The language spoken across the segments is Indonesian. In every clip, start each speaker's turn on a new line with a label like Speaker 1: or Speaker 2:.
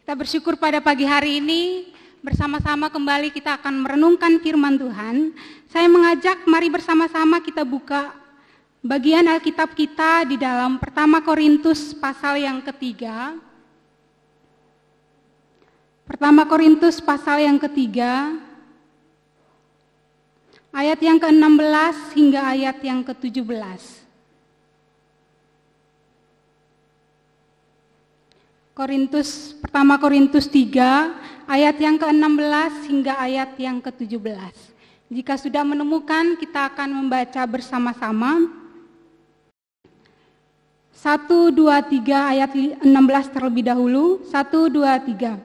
Speaker 1: Kita bersyukur pada pagi hari ini bersama-sama kembali kita akan merenungkan firman Tuhan. Saya mengajak mari bersama-sama kita buka bagian Alkitab kita di dalam 1 Korintus pasal yang ketiga. 1 Korintus pasal yang ketiga, ayat yang ke-16 hingga ayat yang ke-17. 1 Korintus 3 ayat yang ke-16 hingga ayat yang ke-17. Jika sudah menemukan, kita akan membaca bersama-sama. 1, 2, 3 ayat 16 terlebih dahulu. 1, 2, 3.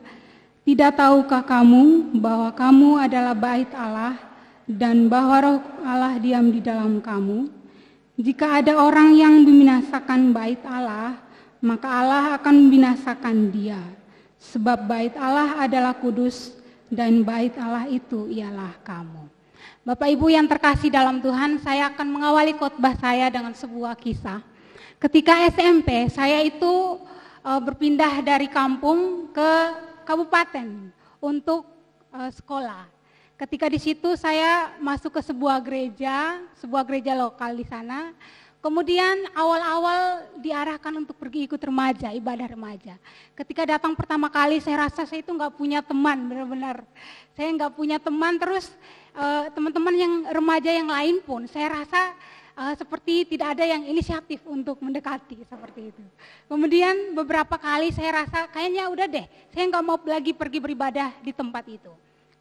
Speaker 1: Tidak tahukah kamu bahwa kamu adalah bait Allah dan bahwa roh Allah diam di dalam kamu? Jika ada orang yang membinasakan bait Allah, maka Allah akan membinasakan dia. Sebab bait Allah adalah kudus dan bait Allah itu ialah kamu. Bapak Ibu yang terkasih dalam Tuhan, saya akan mengawali khotbah saya dengan sebuah kisah. Ketika SMP, saya itu berpindah dari kampung ke kabupaten untuk sekolah. Ketika di situ saya masuk ke sebuah gereja lokal di sana. Kemudian awal-awal diarahkan untuk pergi ikut remaja, ibadah remaja. Ketika datang pertama kali saya rasa saya itu nggak punya teman, benar-benar. Saya nggak punya teman, terus teman-teman yang remaja yang lain pun saya rasa seperti tidak ada yang inisiatif untuk mendekati seperti itu. Kemudian beberapa kali saya rasa kayaknya udah deh, saya nggak mau lagi pergi beribadah di tempat itu.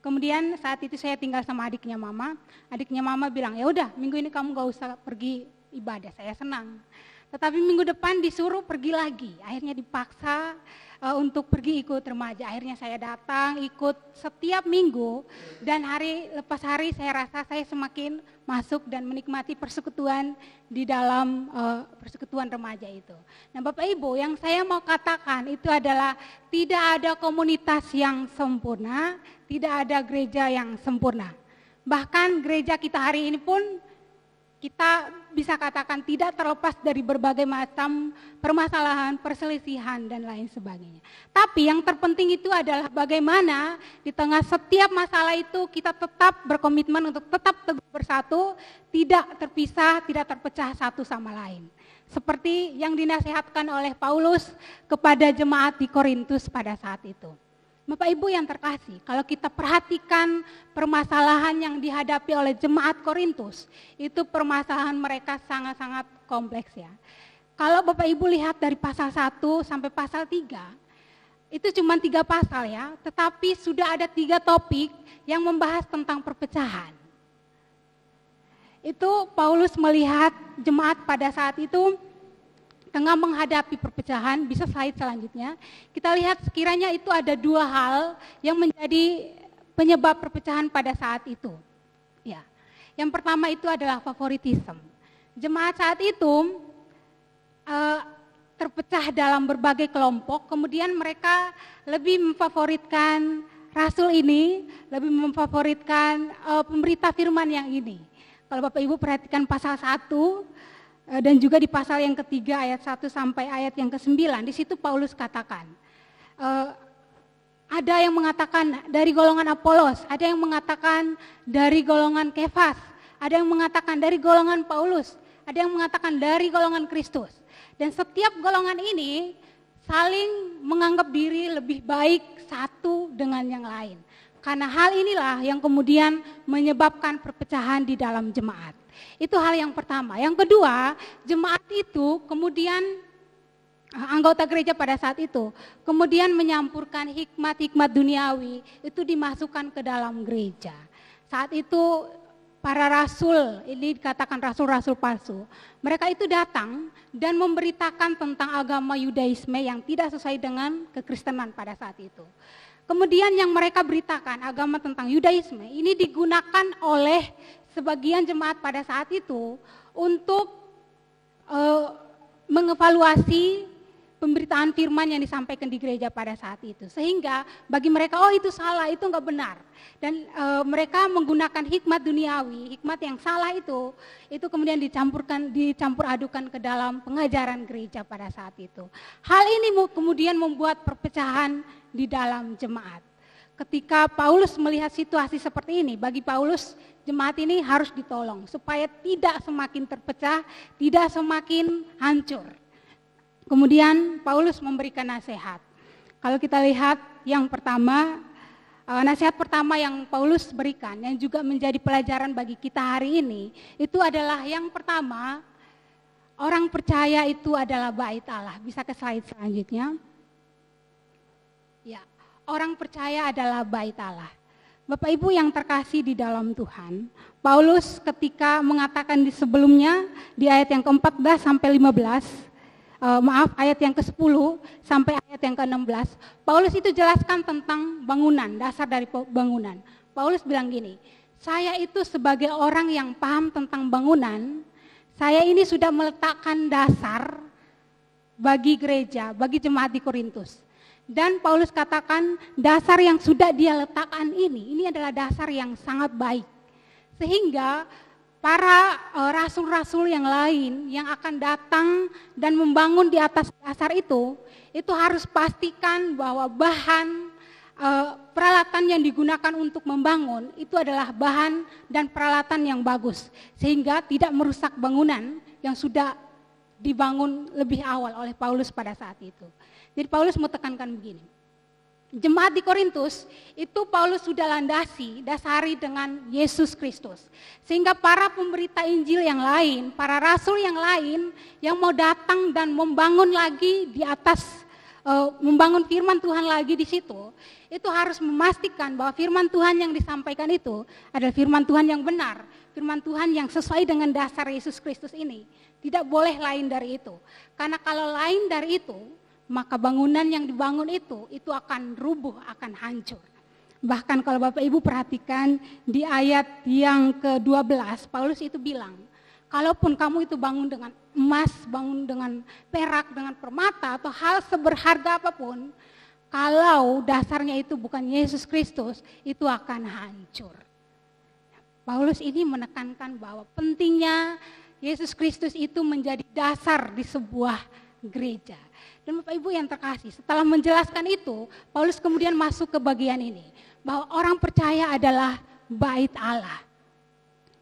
Speaker 1: Kemudian saat itu saya tinggal sama adiknya mama bilang, ya udah minggu ini kamu nggak usah pergi ibadah. Saya senang. Tetapi minggu depan disuruh pergi lagi. Akhirnya dipaksa untuk pergi ikut remaja. Akhirnya saya datang ikut setiap minggu dan hari lepas hari saya rasa saya semakin masuk dan menikmati persekutuan di dalam persekutuan remaja itu. Nah, Bapak Ibu, yang saya mau katakan itu adalah tidak ada komunitas yang sempurna, tidak ada gereja yang sempurna. Bahkan gereja kita hari ini pun kita bisa katakan tidak terlepas dari berbagai macam permasalahan, perselisihan, dan lain sebagainya. Tapi yang terpenting itu adalah bagaimana di tengah setiap masalah itu kita tetap berkomitmen untuk tetap teguh bersatu, tidak terpisah, tidak terpecah satu sama lain. Seperti yang dinasihatkan oleh Paulus kepada jemaat di Korintus pada saat itu. Bapak Ibu yang terkasih, kalau kita perhatikan permasalahan yang dihadapi oleh jemaat Korintus, itu permasalahan mereka sangat-sangat kompleks ya. Kalau Bapak Ibu lihat dari pasal 1 sampai pasal 3, itu cuma 3 pasal ya, tetapi sudah ada 3 topik yang membahas tentang perpecahan. Itu Paulus melihat jemaat pada saat itu tengah menghadapi perpecahan. Bisa slide selanjutnya. Kita lihat sekiranya itu ada 2 hal yang menjadi penyebab perpecahan pada saat itu. Ya. Yang pertama itu adalah favoritisme. Jemaat saat itu terpecah dalam berbagai kelompok, kemudian mereka lebih memfavoritkan rasul ini, lebih memfavoritkan pemberita firman yang ini. Kalau Bapak Ibu perhatikan pasal 1, dan juga di pasal yang ketiga ayat 1 sampai ayat yang ke-9, di situ Paulus katakan, ada yang mengatakan dari golongan Apolos, ada yang mengatakan dari golongan Kefas, ada yang mengatakan dari golongan Paulus, ada yang mengatakan dari golongan Kristus. Dan setiap golongan ini saling menganggap diri lebih baik satu dengan yang lain. Karena hal inilah yang kemudian menyebabkan perpecahan di dalam jemaat. Itu hal yang pertama. Yang kedua, jemaat itu kemudian anggota gereja pada saat itu kemudian menyampurkan hikmat-hikmat duniawi itu dimasukkan ke dalam gereja. Saat itu para rasul, ini dikatakan rasul-rasul palsu, mereka itu datang dan memberitakan tentang agama Yudaisme yang tidak sesuai dengan kekristenan pada saat itu. Kemudian yang mereka beritakan agama tentang Yudaisme ini digunakan oleh sebagian jemaat pada saat itu untuk mengevaluasi pemberitaan firman yang disampaikan di gereja pada saat itu. Sehingga bagi mereka, oh itu salah, itu enggak benar. Dan mereka menggunakan hikmat duniawi, hikmat yang salah itu kemudian dicampur adukan ke dalam pengajaran gereja pada saat itu. Hal ini kemudian membuat perpecahan di dalam jemaat. Ketika Paulus melihat situasi seperti ini, bagi Paulus jemaat ini harus ditolong supaya tidak semakin terpecah, tidak semakin hancur. Kemudian Paulus memberikan nasihat. Kalau kita lihat yang pertama, nasihat pertama yang Paulus berikan yang juga menjadi pelajaran bagi kita hari ini, itu adalah yang pertama, orang percaya itu adalah bait Allah. Bisa ke slide selanjutnya. Ya, orang percaya adalah bait Allah. Bapak Ibu yang terkasih di dalam Tuhan, Paulus ketika mengatakan di sebelumnya di ayat yang ke-14 sampai 15, ayat yang ke-10 sampai ayat yang ke-16, Paulus itu jelaskan tentang bangunan, dasar dari bangunan. Paulus bilang gini, saya itu sebagai orang yang paham tentang bangunan, saya ini sudah meletakkan dasar bagi gereja, bagi jemaat di Korintus. Dan Paulus katakan dasar yang sudah dia letakkan ini adalah dasar yang sangat baik. Sehingga para rasul-rasul yang lain yang akan datang dan membangun di atas dasar itu harus pastikan bahwa bahan peralatan yang digunakan untuk membangun itu adalah bahan dan peralatan yang bagus. Sehingga tidak merusak bangunan yang sudah dibangun lebih awal oleh Paulus pada saat itu. Jadi Paulus mau tekankan begini, jemaat di Korintus itu Paulus sudah dasari dengan Yesus Kristus. Sehingga para pemberita Injil yang lain, para rasul yang lain yang mau datang dan membangun lagi di atas, membangun firman Tuhan lagi di situ, itu harus memastikan bahwa firman Tuhan yang disampaikan itu adalah firman Tuhan yang benar, firman Tuhan yang sesuai dengan dasar Yesus Kristus ini. Tidak boleh lain dari itu. Karena kalau lain dari itu, maka bangunan yang dibangun itu akan rubuh, akan hancur. Bahkan kalau Bapak Ibu perhatikan di ayat yang ke-12, Paulus itu bilang, kalaupun kamu itu bangun dengan emas, bangun dengan perak, dengan permata, atau hal seberharga apapun, kalau dasarnya itu bukan Yesus Kristus, itu akan hancur. Paulus ini menekankan bahwa pentingnya Yesus Kristus itu menjadi dasar di sebuah gereja. Dan Bapak Ibu yang terkasih, setelah menjelaskan itu, Paulus kemudian masuk ke bagian ini, bahwa orang percaya adalah bait Allah.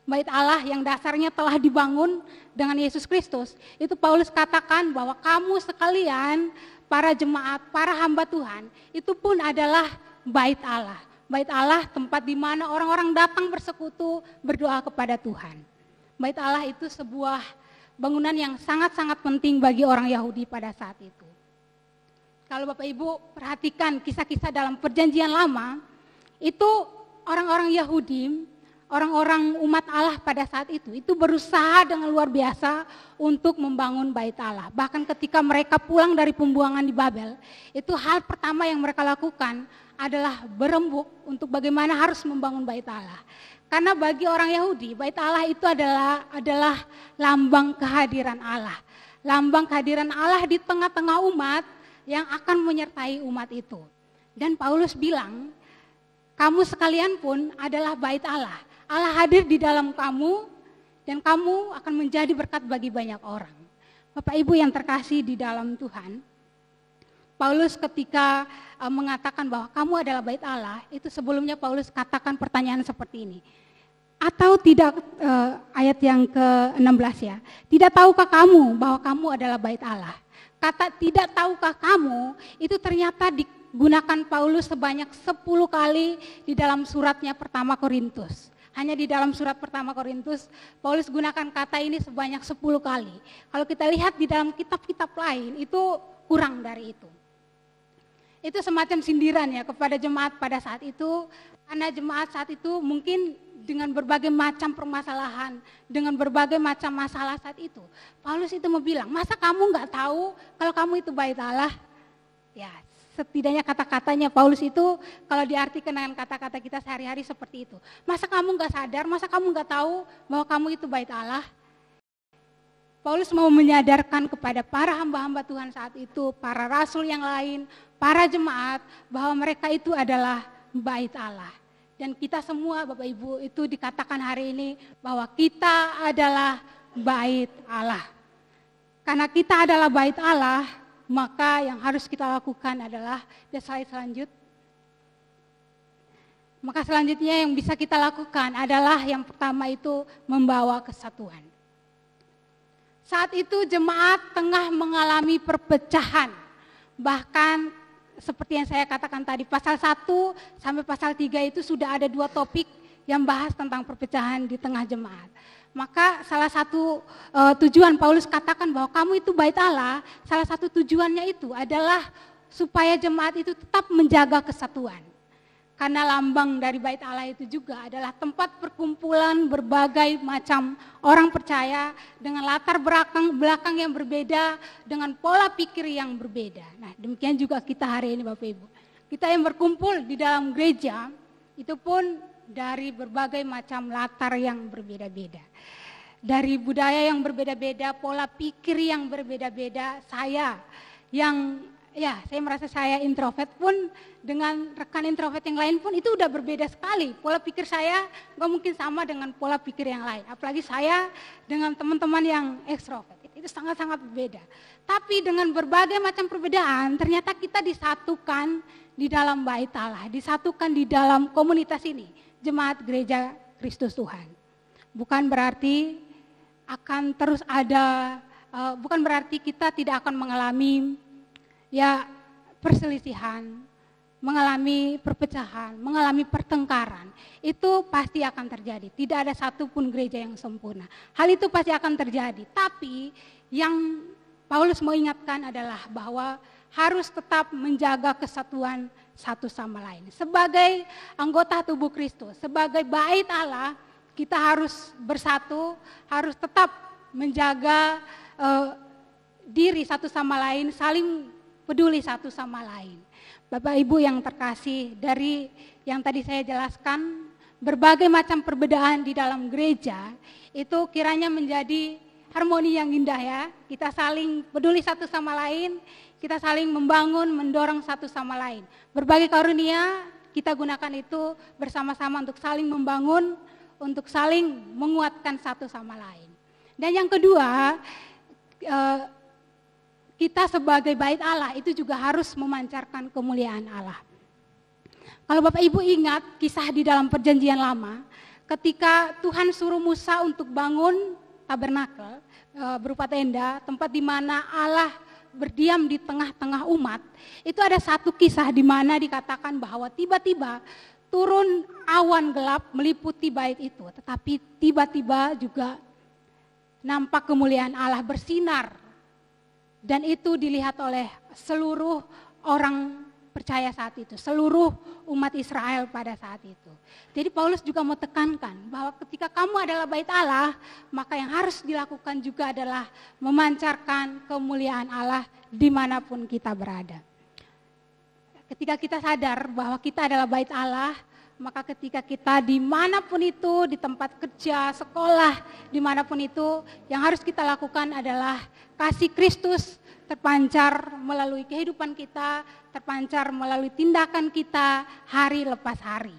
Speaker 1: Bait Allah yang dasarnya telah dibangun dengan Yesus Kristus, itu Paulus katakan bahwa kamu sekalian, para jemaat, para hamba Tuhan, itu pun adalah bait Allah. Bait Allah tempat di mana orang-orang datang bersekutu, berdoa kepada Tuhan. Bait Allah itu sebuah bangunan yang sangat-sangat penting bagi orang Yahudi pada saat itu. Kalau Bapak Ibu perhatikan kisah-kisah dalam perjanjian lama, itu orang-orang Yahudi, orang-orang umat Allah pada saat itu berusaha dengan luar biasa untuk membangun bait Allah. Bahkan ketika mereka pulang dari pembuangan di Babel, itu hal pertama yang mereka lakukan adalah berembuk untuk bagaimana harus membangun bait Allah. Karena bagi orang Yahudi, bait Allah itu adalah lambang kehadiran Allah. Lambang kehadiran Allah di tengah-tengah umat yang akan menyertai umat itu. Dan Paulus bilang, kamu sekalian pun adalah bait Allah. Allah hadir di dalam kamu dan kamu akan menjadi berkat bagi banyak orang. Bapak Ibu yang terkasih di dalam Tuhan, Paulus ketika mengatakan bahwa kamu adalah bait Allah, itu sebelumnya Paulus katakan pertanyaan seperti ini. Atau tidak, ayat yang ke-16 ya, tidak tahukah kamu bahwa kamu adalah bait Allah? Kata tidak tahukah kamu itu ternyata digunakan Paulus sebanyak 10 kali di dalam suratnya pertama Korintus. Hanya di dalam surat pertama Korintus, Paulus gunakan kata ini sebanyak 10 kali. Kalau kita lihat di dalam kitab-kitab lain, itu kurang dari itu. Itu semacam sindiran ya kepada jemaat pada saat itu, karena jemaat saat itu mungkin dengan berbagai macam permasalahan, dengan berbagai macam masalah saat itu. Paulus itu mau bilang, masa kamu gak tahu kalau kamu itu bait Allah? Ya, setidaknya kata-katanya Paulus itu kalau diartikan dengan kata-kata kita sehari-hari seperti itu. Masa kamu gak sadar, masa kamu gak tahu bahwa kamu itu bait Allah? Paulus mau menyadarkan kepada para hamba-hamba Tuhan saat itu, para rasul yang lain, para jemaat, bahwa mereka itu adalah bait Allah. Dan kita semua Bapak Ibu itu dikatakan hari ini bahwa kita adalah bait Allah. Karena kita adalah bait Allah, maka yang harus kita lakukan adalah slide selanjutnya. Maka selanjutnya yang bisa kita lakukan adalah yang pertama itu membawa kesatuan. Saat itu jemaat tengah mengalami perpecahan. Bahkan seperti yang saya katakan tadi, pasal 1 sampai pasal 3 itu sudah ada 2 topik yang bahas tentang perpecahan di tengah jemaat. Maka salah satu tujuan Paulus katakan bahwa kamu itu bait Allah, salah satu tujuannya itu adalah supaya jemaat itu tetap menjaga kesatuan. Karena lambang dari bait Allah itu juga adalah tempat perkumpulan berbagai macam orang percaya dengan latar belakang yang berbeda, dengan pola pikir yang berbeda. Nah, demikian juga kita hari ini Bapak Ibu. Kita yang berkumpul di dalam gereja itu pun dari berbagai macam latar yang berbeda-beda. Dari budaya yang berbeda-beda, pola pikir yang berbeda-beda, saya merasa saya introvert pun dengan rekan introvert yang lain pun itu udah berbeda sekali. Pola pikir saya nggak mungkin sama dengan pola pikir yang lain. Apalagi saya dengan teman-teman yang ekstrovert. Itu sangat-sangat berbeda. Tapi dengan berbagai macam perbedaan, ternyata kita disatukan di dalam bait Allah. Disatukan di dalam komunitas ini. Jemaat Gereja Kristus Tuhan. Bukan berarti akan terus ada, bukan berarti kita tidak akan mengalami perselisihan, mengalami perpecahan, mengalami pertengkaran. Itu pasti akan terjadi. Tidak ada satupun gereja yang sempurna. Hal itu pasti akan terjadi. Tapi yang Paulus mau ingatkan adalah bahwa harus tetap menjaga kesatuan satu sama lain. Sebagai anggota tubuh Kristus, sebagai bait Allah, kita harus bersatu, harus tetap menjaga diri satu sama lain, saling peduli satu sama lain. Bapak Ibu yang terkasih, dari yang tadi saya jelaskan, berbagai macam perbedaan di dalam gereja, itu kiranya menjadi harmoni yang indah ya. Kita saling peduli satu sama lain, kita saling membangun, mendorong satu sama lain. Berbagai karunia kita gunakan itu bersama-sama untuk saling membangun, untuk saling menguatkan satu sama lain. Dan yang kedua, kita sebagai bait Allah itu juga harus memancarkan kemuliaan Allah. Kalau Bapak Ibu ingat kisah di dalam perjanjian lama, ketika Tuhan suruh Musa untuk bangun tabernakel, berupa tenda, tempat di mana Allah berdiam di tengah-tengah umat, itu ada satu kisah di mana dikatakan bahwa tiba-tiba turun awan gelap meliputi bait itu, tetapi tiba-tiba juga nampak kemuliaan Allah bersinar. Dan itu dilihat oleh seluruh orang percaya saat itu, seluruh umat Israel pada saat itu. Jadi Paulus juga mau tekankan bahwa ketika kamu adalah bait Allah, maka yang harus dilakukan juga adalah memancarkan kemuliaan Allah dimanapun kita berada. Ketika kita sadar bahwa kita adalah bait Allah, maka ketika kita dimanapun itu, di tempat kerja, sekolah, dimanapun itu, yang harus kita lakukan adalah kasih Kristus terpancar melalui kehidupan kita, terpancar melalui tindakan kita hari lepas hari.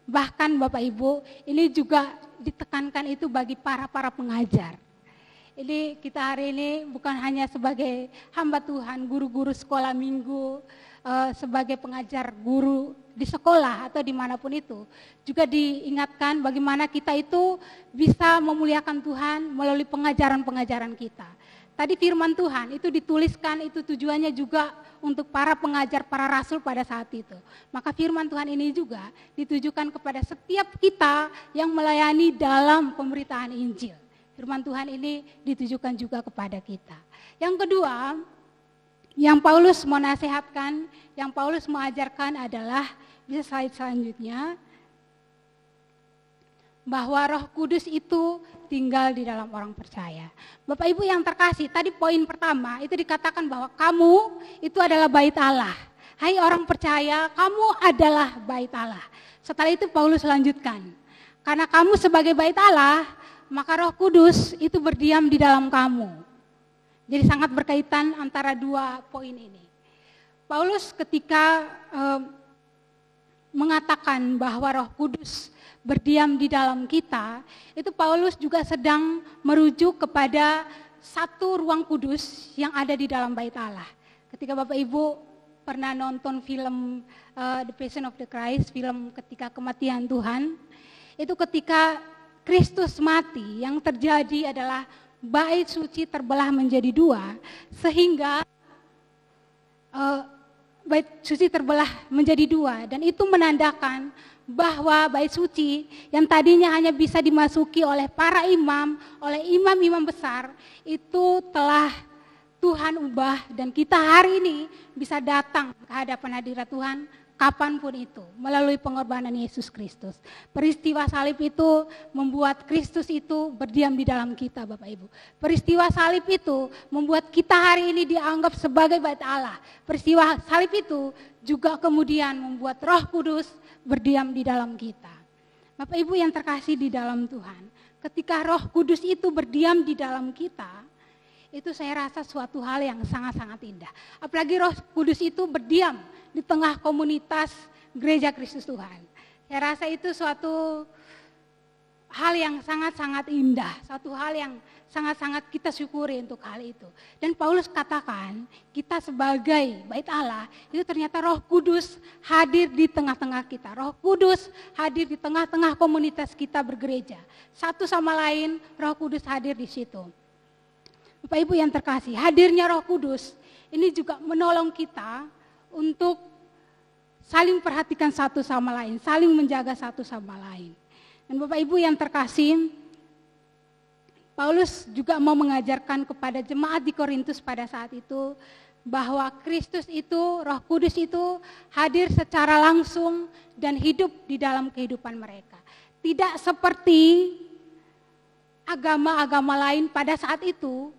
Speaker 1: Bahkan Bapak Ibu, ini juga ditekankan itu bagi para pengajar. Ini kita hari ini bukan hanya sebagai hamba Tuhan, guru-guru sekolah minggu, sebagai pengajar guru di sekolah atau dimanapun itu, juga diingatkan bagaimana kita itu bisa memuliakan Tuhan melalui pengajaran-pengajaran kita. Tadi firman Tuhan itu dituliskan, itu tujuannya juga untuk para pengajar, para rasul pada saat itu. Maka firman Tuhan ini juga ditujukan kepada setiap kita yang melayani dalam pemberitaan Injil. Firman Tuhan ini ditujukan juga kepada kita. Yang kedua, yang Paulus mau nasihatkan, yang Paulus mau ajarkan adalah, bisa slide selanjutnya, bahwa Roh Kudus itu tinggal di dalam orang percaya. Bapak Ibu yang terkasih, tadi poin pertama itu dikatakan bahwa kamu itu adalah bait Allah. Hai orang percaya, kamu adalah bait Allah. Setelah itu Paulus lanjutkan, karena kamu sebagai bait Allah, maka Roh Kudus itu berdiam di dalam kamu. Jadi sangat berkaitan antara dua poin ini. Paulus ketika mengatakan bahwa Roh Kudus berdiam di dalam kita, itu Paulus juga sedang merujuk kepada satu ruang kudus yang ada di dalam bait Allah. Ketika Bapak Ibu pernah nonton film The Passion of the Christ, film ketika kematian Tuhan, itu ketika Kristus mati, yang terjadi adalah bait suci terbelah menjadi dua, sehingga bait suci terbelah menjadi dua, dan itu menandakan bahwa bait suci yang tadinya hanya bisa dimasuki oleh para imam, oleh imam-imam besar, itu telah Tuhan ubah, dan kita hari ini bisa datang ke hadapan hadirat Tuhan kapanpun itu, melalui pengorbanan Yesus Kristus. Peristiwa salib itu membuat Kristus itu berdiam di dalam kita, Bapak Ibu. Peristiwa salib itu membuat kita hari ini dianggap sebagai bait Allah. Peristiwa salib itu juga kemudian membuat Roh Kudus berdiam di dalam kita. Bapak Ibu yang terkasih di dalam Tuhan, ketika Roh Kudus itu berdiam di dalam kita, itu saya rasa suatu hal yang sangat-sangat indah. Apalagi Roh Kudus itu berdiam di tengah komunitas Gereja Kristus Tuhan. Saya rasa itu suatu hal yang sangat-sangat indah, suatu hal yang sangat-sangat kita syukuri untuk hal itu. Dan Paulus katakan, kita sebagai bait Allah, itu ternyata Roh Kudus hadir di tengah-tengah kita. Roh Kudus hadir di tengah-tengah komunitas kita bergereja. Satu sama lain, Roh Kudus hadir di situ. Bapak Ibu yang terkasih, hadirnya Roh Kudus ini juga menolong kita untuk saling perhatikan satu sama lain, saling menjaga satu sama lain. Dan Bapak Ibu yang terkasih, Paulus juga mau mengajarkan kepada jemaat di Korintus pada saat itu bahwa Kristus itu, Roh Kudus itu hadir secara langsung dan hidup di dalam kehidupan mereka. Tidak seperti agama-agama lain pada saat itu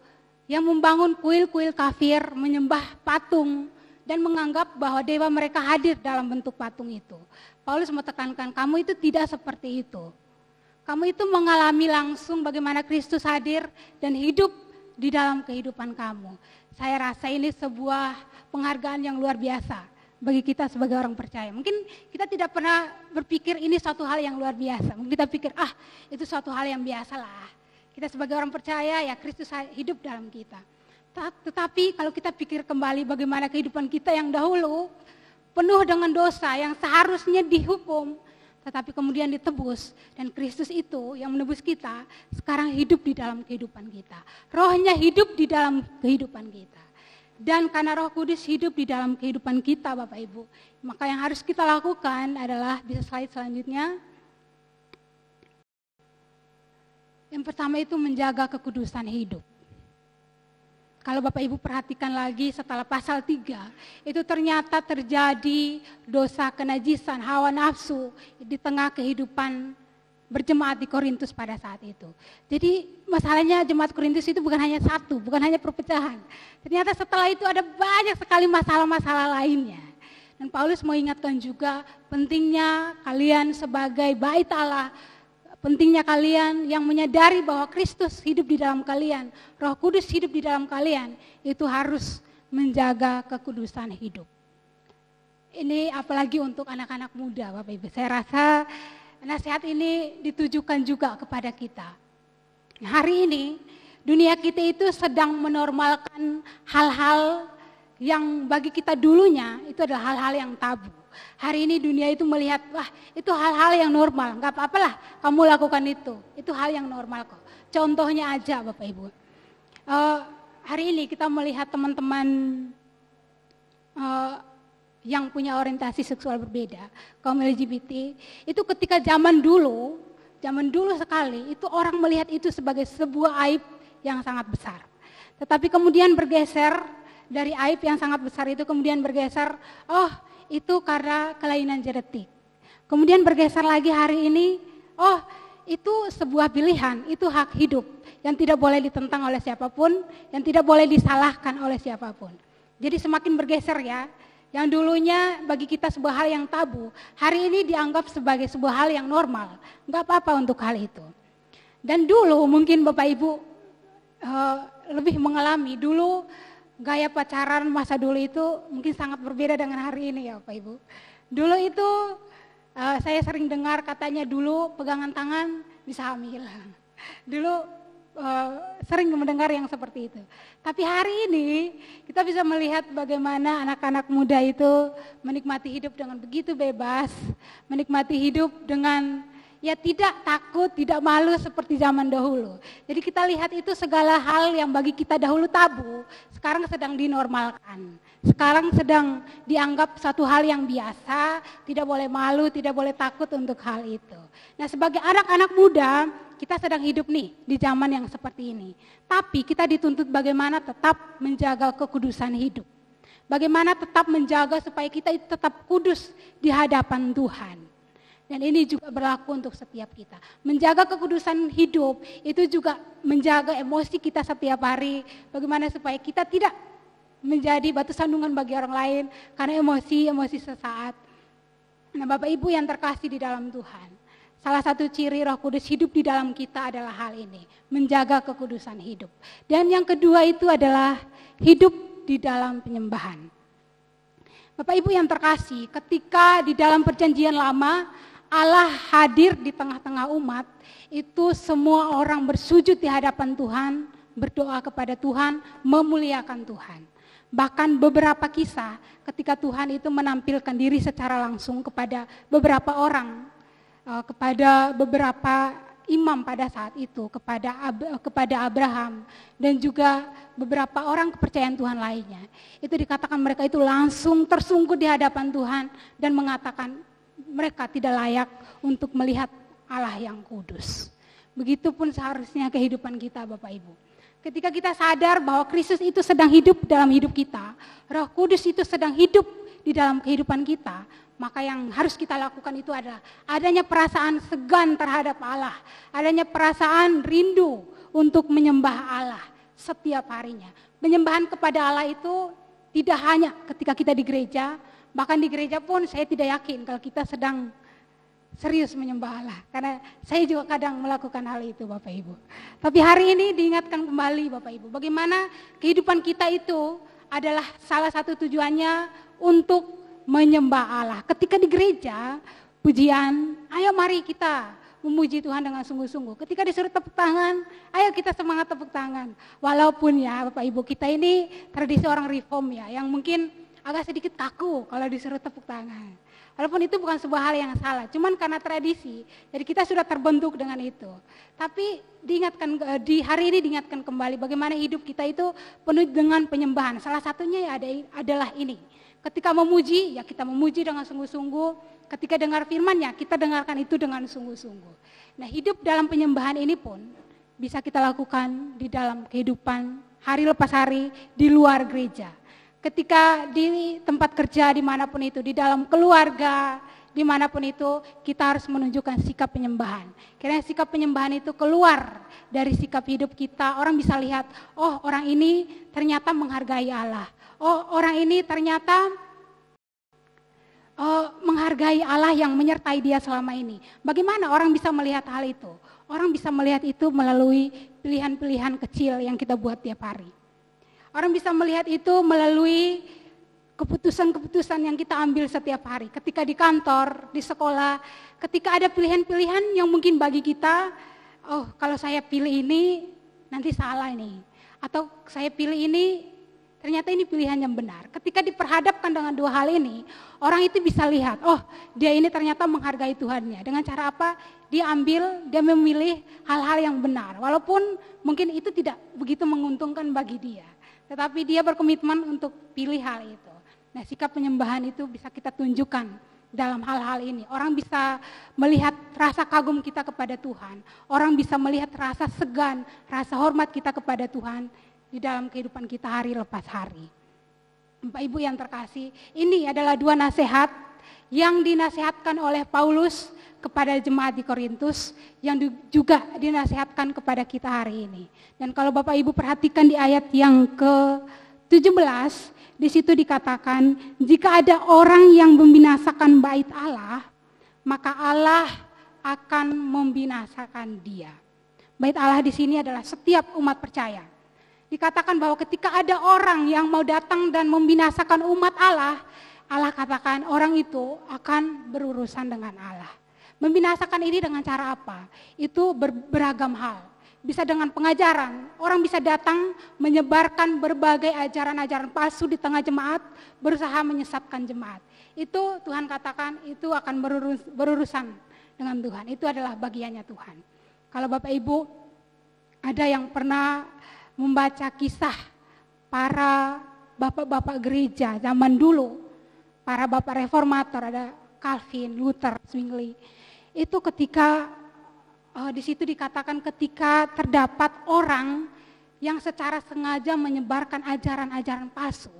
Speaker 1: yang membangun kuil-kuil kafir, menyembah patung, dan menganggap bahwa dewa mereka hadir dalam bentuk patung itu. Paulus menekankan, kamu itu tidak seperti itu. Kamu itu mengalami langsung bagaimana Kristus hadir dan hidup di dalam kehidupan kamu. Saya rasa ini sebuah penghargaan yang luar biasa bagi kita sebagai orang percaya. Mungkin kita tidak pernah berpikir ini suatu hal yang luar biasa. Mungkin kita pikir, itu suatu hal yang biasa lah. Kita sebagai orang percaya, ya Kristus hidup dalam kita. Tetapi kalau kita pikir kembali bagaimana kehidupan kita yang dahulu penuh dengan dosa yang seharusnya dihukum, tetapi kemudian ditebus, dan Kristus itu yang menebus kita sekarang hidup di dalam kehidupan kita. Rohnya hidup di dalam kehidupan kita. Dan karena Roh Kudus hidup di dalam kehidupan kita, Bapak Ibu, maka yang harus kita lakukan adalah, bisa slide selanjutnya. Yang pertama itu menjaga kekudusan hidup. Kalau Bapak Ibu perhatikan lagi setelah pasal 3, itu ternyata terjadi dosa kenajisan, hawa nafsu di tengah kehidupan berjemaat di Korintus pada saat itu. Jadi masalahnya jemaat Korintus itu bukan hanya satu, bukan hanya perpecahan. Ternyata setelah itu ada banyak sekali masalah-masalah lainnya. Dan Paulus mau ingatkan juga pentingnya kalian sebagai bait Allah, pentingnya kalian yang menyadari bahwa Kristus hidup di dalam kalian, Roh Kudus hidup di dalam kalian, itu harus menjaga kekudusan hidup. Ini apalagi untuk anak-anak muda, Bapak Ibu. Saya rasa nasihat ini ditujukan juga kepada kita. Hari ini dunia kita itu sedang menormalkan hal-hal yang bagi kita dulunya itu adalah hal-hal yang tabu. Hari ini dunia itu melihat, itu hal-hal yang normal, nggak apa-apalah kamu lakukan itu hal yang normal kok. Contohnya aja Bapak Ibu, hari ini kita melihat teman-teman yang punya orientasi seksual berbeda, kaum LGBT, itu ketika zaman dulu sekali, itu orang melihat itu sebagai sebuah aib yang sangat besar. Tetapi kemudian bergeser, dari aib yang sangat besar itu kemudian bergeser, itu karena kelainan genetik. Kemudian bergeser lagi hari ini, itu sebuah pilihan, itu hak hidup yang tidak boleh ditentang oleh siapapun, yang tidak boleh disalahkan oleh siapapun. Jadi semakin bergeser ya, yang dulunya bagi kita sebuah hal yang tabu, hari ini dianggap sebagai sebuah hal yang normal, nggak apa-apa untuk hal itu. Dan dulu mungkin Bapak Ibu lebih mengalami, dulu gaya pacaran masa dulu itu mungkin sangat berbeda dengan hari ini ya Bapak Ibu. Dulu itu saya sering dengar katanya dulu pegangan tangan bisa hamil. Dulu sering mendengar yang seperti itu. Tapi hari ini kita bisa melihat bagaimana anak-anak muda itu menikmati hidup dengan begitu bebas, menikmati hidup dengan ya tidak takut, tidak malu seperti zaman dahulu. Jadi kita lihat itu segala hal yang bagi kita dahulu tabu, sekarang sedang dinormalkan. Sekarang sedang dianggap satu hal yang biasa, tidak boleh malu, tidak boleh takut untuk hal itu. Nah, sebagai anak-anak muda, kita sedang hidup nih di zaman yang seperti ini. Tapi kita dituntut bagaimana tetap menjaga kekudusan hidup. Bagaimana tetap menjaga supaya kita itu tetap kudus di hadapan Tuhan. Dan ini juga berlaku untuk setiap kita. Menjaga kekudusan hidup itu juga menjaga emosi kita setiap hari. Bagaimana supaya kita tidak menjadi batu sandungan bagi orang lain karena emosi sesaat. Nah, Bapak Ibu yang terkasih di dalam Tuhan, salah satu ciri Roh Kudus hidup di dalam kita adalah hal ini, menjaga kekudusan hidup. Dan yang kedua itu adalah hidup di dalam penyembahan. Bapak Ibu yang terkasih, ketika di dalam perjanjian lama Allah hadir di tengah-tengah umat, itu semua orang bersujud di hadapan Tuhan, berdoa kepada Tuhan, memuliakan Tuhan. Bahkan beberapa kisah ketika Tuhan itu menampilkan diri secara langsung kepada beberapa orang, kepada beberapa imam pada saat itu, kepada Abraham dan juga beberapa orang kepercayaan Tuhan lainnya. Itu dikatakan mereka itu langsung tersungkur di hadapan Tuhan dan mengatakan mereka tidak layak untuk melihat Allah yang kudus. Begitupun seharusnya kehidupan kita, Bapak Ibu. Ketika kita sadar bahwa Kristus itu sedang hidup dalam hidup kita, Roh Kudus itu sedang hidup di dalam kehidupan kita, maka yang harus kita lakukan itu adalah adanya perasaan segan terhadap Allah, adanya perasaan rindu untuk menyembah Allah setiap harinya. Penyembahan kepada Allah itu tidak hanya ketika kita di gereja, bahkan di gereja pun saya tidak yakin kalau kita sedang serius menyembah Allah. Karena saya juga kadang melakukan hal itu, Bapak Ibu. Tapi hari ini diingatkan kembali, Bapak Ibu, bagaimana kehidupan kita itu adalah salah satu tujuannya untuk menyembah Allah. Ketika di gereja, pujian, ayo mari kita memuji Tuhan dengan sungguh-sungguh. Ketika disuruh tepuk tangan, ayo kita semangat tepuk tangan. Walaupun ya Bapak Ibu, kita ini tradisi orang reform ya, yang mungkin agak sedikit kaku kalau disuruh tepuk tangan. Walaupun itu bukan sebuah hal yang salah, cuman karena tradisi, jadi kita sudah terbentuk dengan itu. Tapi diingatkan di hari ini diingatkan kembali bagaimana hidup kita itu penuh dengan penyembahan. Salah satunya ya adalah ini. Ketika memuji, ya kita memuji dengan sungguh-sungguh. Ketika dengar firman-Nya, kita dengarkan itu dengan sungguh-sungguh. Nah, hidup dalam penyembahan ini pun bisa kita lakukan di dalam kehidupan hari lepas hari di luar gereja. Ketika di tempat kerja dimanapun itu, di dalam keluarga, dimanapun itu, kita harus menunjukkan sikap penyembahan. Karena sikap penyembahan itu keluar dari sikap hidup kita, orang bisa lihat, oh orang ini ternyata menghargai Allah. Oh orang ini ternyata menghargai Allah yang menyertai dia selama ini. Bagaimana orang bisa melihat hal itu? Orang bisa melihat itu melalui pilihan-pilihan kecil yang kita buat tiap hari. Orang bisa melihat itu melalui keputusan-keputusan yang kita ambil setiap hari. Ketika di kantor, di sekolah, ketika ada pilihan-pilihan yang mungkin bagi kita, oh kalau saya pilih ini nanti salah ini. Atau saya pilih ini ternyata ini pilihan yang benar. Ketika diperhadapkan dengan dua hal ini, orang itu bisa lihat, oh dia ini ternyata menghargai Tuhannya. Dengan cara apa? Dia memilih hal-hal yang benar. Walaupun mungkin itu tidak begitu menguntungkan bagi dia. Tetapi dia berkomitmen untuk pilih hal itu. Nah, sikap penyembahan itu bisa kita tunjukkan dalam hal-hal ini. Orang bisa melihat rasa kagum kita kepada Tuhan. Orang bisa melihat rasa segan, rasa hormat kita kepada Tuhan di dalam kehidupan kita hari lepas hari. Bapak Ibu yang terkasih, ini adalah dua nasihat yang dinasihatkan oleh Paulus kepada jemaat di Korintus, yang juga dinasihatkan kepada kita hari ini. Dan kalau Bapak Ibu perhatikan di ayat yang ke-17, di situ dikatakan, jika ada orang yang membinasakan bait Allah, maka Allah akan membinasakan dia. Bait Allah di sini adalah setiap umat percaya. Dikatakan bahwa ketika ada orang yang mau datang dan membinasakan umat Allah, Allah katakan orang itu akan berurusan dengan Allah. Membinasakan ini dengan cara apa? Itu beragam hal. bisa dengan pengajaran. Orang bisa datang menyebarkan berbagai ajaran-ajaran palsu di tengah jemaat, berusaha menyesatkan jemaat. Itu Tuhan katakan itu akan berurusan dengan Tuhan. Itu adalah bagiannya Tuhan. Kalau Bapak Ibu ada yang pernah membaca kisah para bapak-bapak gereja zaman dulu, para bapak reformator, ada Calvin, Luther, Zwingli. Itu ketika di situ dikatakan ketika terdapat orang yang secara sengaja menyebarkan ajaran-ajaran palsu,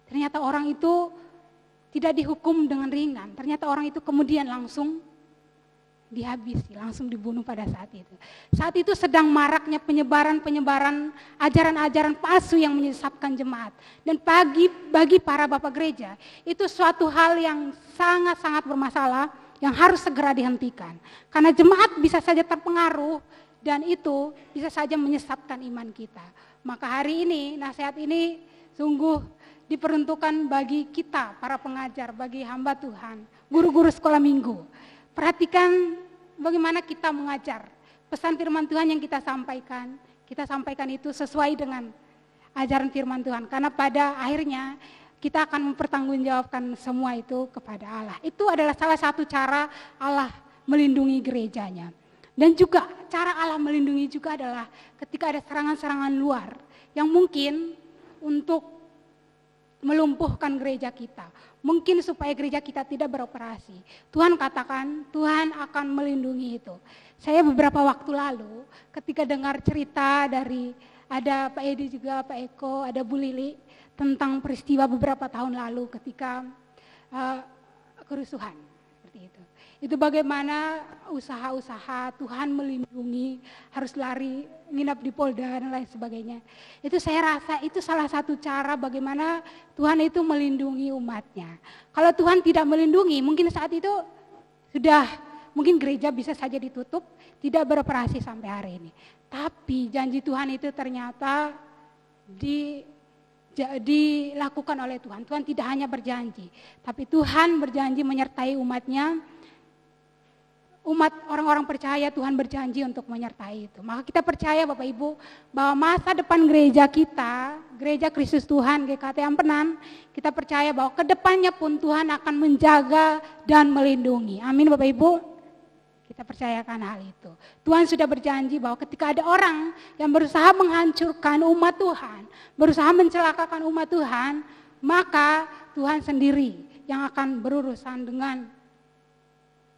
Speaker 1: ternyata orang itu tidak dihukum dengan ringan. Ternyata orang itu kemudian langsung dihabisi, langsung dibunuh pada saat itu. Saat itu sedang maraknya penyebaran ajaran-ajaran palsu yang menyesatkan jemaat. Dan bagi para bapak gereja, itu suatu hal yang sangat-sangat bermasalah yang harus segera dihentikan. Karena jemaat bisa saja terpengaruh dan itu bisa saja menyesatkan iman kita. Maka hari ini, nasihat ini sungguh diperuntukkan bagi kita, para pengajar, bagi hamba Tuhan, guru-guru sekolah minggu. Perhatikan bagaimana kita mengajar. Pesan firman Tuhan yang kita sampaikan itu sesuai dengan ajaran firman Tuhan. Karena pada akhirnya kita akan mempertanggungjawabkan semua itu kepada Allah. Itu adalah salah satu cara Allah melindungi gerejanya. Dan juga cara Allah melindungi juga adalah ketika ada serangan-serangan luar yang mungkin untuk melumpuhkan gereja kita. Mungkin supaya gereja kita tidak beroperasi. Tuhan katakan, Tuhan akan melindungi itu. Saya beberapa waktu lalu ketika dengar cerita dari ada Pak Edi juga, Pak Eko, ada Bu Lili tentang peristiwa beberapa tahun lalu ketika kerusuhan seperti itu. Itu bagaimana usaha-usaha Tuhan melindungi, harus lari, nginap di Polda dan lain sebagainya. Itu saya rasa itu salah satu cara bagaimana Tuhan itu melindungi umatnya. Kalau Tuhan tidak melindungi, mungkin saat itu mungkin gereja bisa saja ditutup, tidak beroperasi sampai hari ini. Tapi janji Tuhan itu ternyata dilakukan oleh Tuhan. Tuhan tidak hanya berjanji, tapi Tuhan berjanji menyertai umatnya. Umat orang-orang percaya Tuhan berjanji untuk menyertai itu. Maka kita percaya Bapak Ibu bahwa masa depan gereja kita, Gereja Kristus Tuhan GKT Ampenan, kita percaya bahwa kedepannya pun Tuhan akan menjaga dan melindungi. Amin Bapak Ibu. Kita percayakan hal itu. Tuhan sudah berjanji bahwa ketika ada orang yang berusaha menghancurkan umat Tuhan, berusaha mencelakakan umat Tuhan, maka Tuhan sendiri yang akan berurusan dengan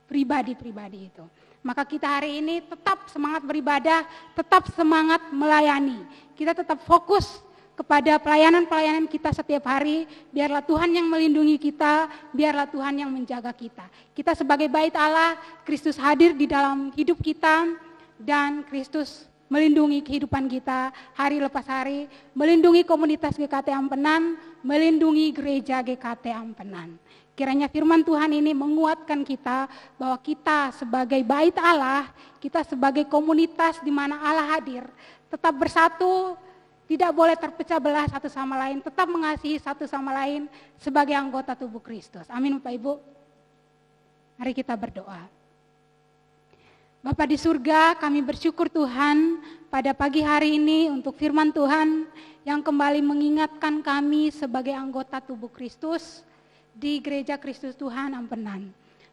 Speaker 1: pribadi-pribadi itu. Maka kita hari ini tetap semangat beribadah, tetap semangat melayani. Kita tetap fokus kepada pelayanan-pelayanan kita setiap hari. Biarlah Tuhan yang melindungi kita, biarlah Tuhan yang menjaga kita. Kita sebagai bait Allah, Kristus hadir di dalam hidup kita dan Kristus melindungi kehidupan kita hari lepas hari, melindungi komunitas GKT Ampenan, melindungi gereja GKT Ampenan. Kiranya firman Tuhan ini menguatkan kita bahwa kita sebagai bait Allah, kita sebagai komunitas di mana Allah hadir, tetap bersatu, tidak boleh terpecah belah satu sama lain, tetap mengasihi satu sama lain sebagai anggota tubuh Kristus. Amin Bapak Ibu. Mari kita berdoa. Bapa di surga, kami bersyukur Tuhan pada pagi hari ini untuk firman Tuhan yang kembali mengingatkan kami sebagai anggota tubuh Kristus di Gereja Kristus Tuhan Ampenan.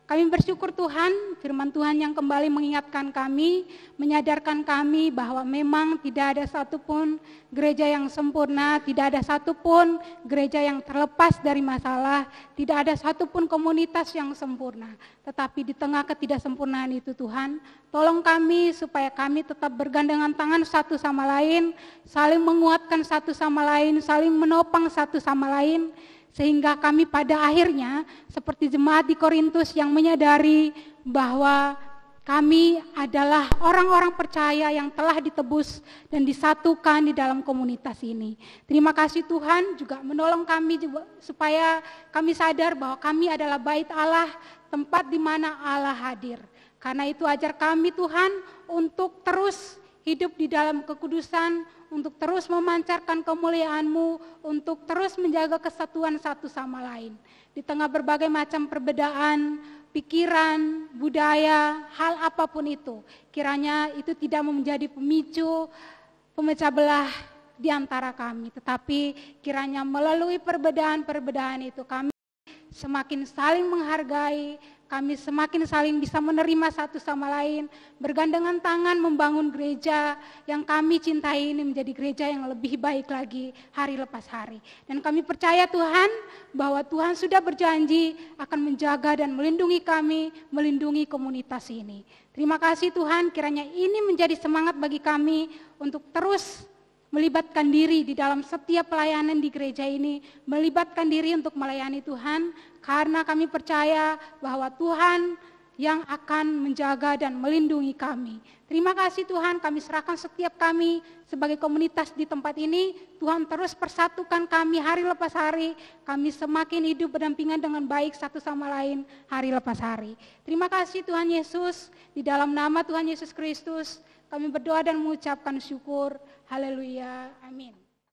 Speaker 1: Kami bersyukur Tuhan, firman Tuhan yang kembali mengingatkan kami, menyadarkan kami bahwa memang tidak ada satupun gereja yang sempurna, tidak ada satupun gereja yang terlepas dari masalah, tidak ada satupun komunitas yang sempurna. Tetapi di tengah ketidaksempurnaan itu Tuhan, tolong kami supaya kami tetap bergandengan tangan satu sama lain, saling menguatkan satu sama lain, saling menopang satu sama lain, sehingga kami pada akhirnya seperti jemaat di Korintus yang menyadari bahwa kami adalah orang-orang percaya yang telah ditebus dan disatukan di dalam komunitas ini. Terima kasih Tuhan juga menolong kami juga, supaya kami sadar bahwa kami adalah bait Allah, tempat di mana Allah hadir. Karena itu ajar kami Tuhan untuk terus hidup di dalam kekudusan, untuk terus memancarkan kemuliaan-Mu, untuk terus menjaga kesatuan satu sama lain. Di tengah berbagai macam perbedaan, pikiran, budaya, hal apapun itu. Kiranya itu tidak menjadi pemicu pemecah belah di antara kami, tetapi kiranya melalui perbedaan-perbedaan itu kami semakin saling menghargai, kami semakin saling bisa menerima satu sama lain, bergandengan tangan membangun gereja yang kami cintai ini menjadi gereja yang lebih baik lagi hari lepas hari. Dan kami percaya Tuhan bahwa Tuhan sudah berjanji akan menjaga dan melindungi kami, melindungi komunitas ini. Terima kasih Tuhan, kiranya ini menjadi semangat bagi kami untuk terus melibatkan diri di dalam setiap pelayanan di gereja ini, melibatkan diri untuk melayani Tuhan, karena kami percaya bahwa Tuhan yang akan menjaga dan melindungi kami. Terima kasih Tuhan, kami serahkan setiap kami sebagai komunitas di tempat ini, Tuhan terus persatukan kami hari lepas hari, kami semakin hidup berdampingan dengan baik satu sama lain hari lepas hari. Terima kasih Tuhan Yesus, di dalam nama Tuhan Yesus Kristus, kami berdoa dan mengucapkan syukur. Haleluya. Amin.